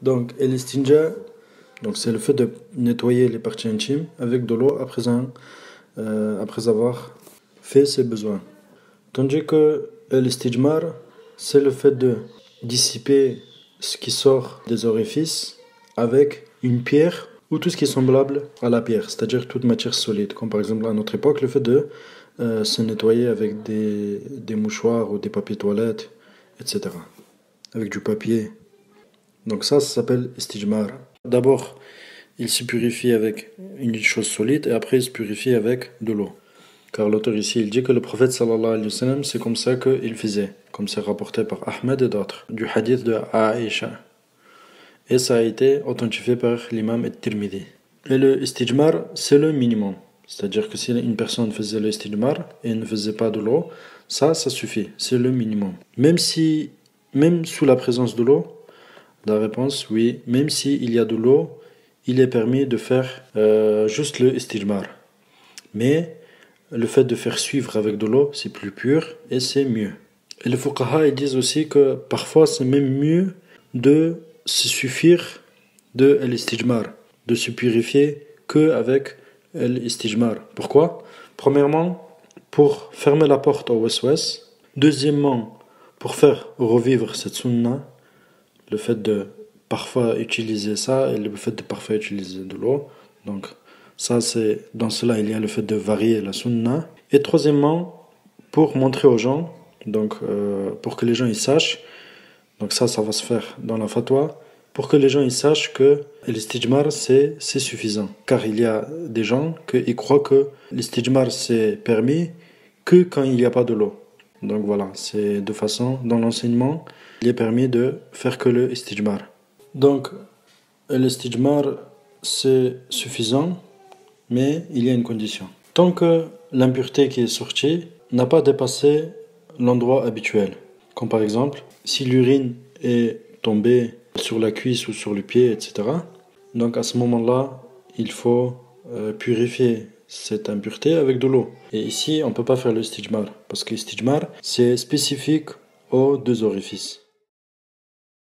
Donc, l'istinja, donc c'est le fait de nettoyer les parties intimes avec de l'eau après avoir fait ses besoins. Tandis que l'istijmar, c'est le fait de dissiper ce qui sort des orifices avec une pierre ou tout ce qui est semblable à la pierre, c'est-à-dire toute matière solide, comme par exemple à notre époque, le fait de se nettoyer avec des mouchoirs ou des papiers toilettes, etc. Avec du papier. Donc ça s'appelle istijmar. D'abord, il se purifie avec une chose solide et après il se purifie avec de l'eau. Car l'auteur ici, il dit que le prophète sallallahu alayhi wa sallam, c'est comme ça qu'il faisait, comme c'est rapporté par Ahmed et d'autres, du hadith de Aïcha. Et ça a été authentifié par l'imam at-Tirmidhi. Et le istijmar, c'est le minimum. C'est-à-dire que si une personne faisait le istijmar et ne faisait pas de l'eau, ça suffit, c'est le minimum. Même sous la présence de l'eau, la réponse, oui, même s'il y a de l'eau, il est permis de faire juste le istijmar. Mais le fait de faire suivre avec de l'eau, c'est plus pur et c'est mieux. Et les fuqaha, ils disent aussi que parfois c'est même mieux de se suffire de l'istijmar, de se purifier qu'avec l'istijmar. Pourquoi? Premièrement, pour fermer la porte au waswas. Deuxièmement, pour faire revivre cette sunna, le fait de parfois utiliser ça et le fait de parfois utiliser de l'eau. Donc, ça, c'est dans cela, il y a le fait de varier la sunna. Et troisièmement, pour montrer aux gens, donc pour que les gens ils sachent, donc ça va se faire dans la fatwa, pour que les gens ils sachent que l'istijmar c'est suffisant. Car il y a des gens qui croient que l'istijmar c'est permis que quand il n'y a pas de l'eau. Donc voilà, c'est de façon, dans l'enseignement, il est permis de faire que le istijmar. Donc, l'istijmar c'est suffisant, mais il y a une condition. Tant que l'impureté qui est sortie n'a pas dépassé l'endroit habituel, comme par exemple, si l'urine est tombée sur la cuisse ou sur le pied, etc., donc à ce moment-là, il faut purifier cette impureté avec de l'eau. Et ici, on ne peut pas faire le istijmar, parce que l'istijmar, c'est spécifique aux deux orifices.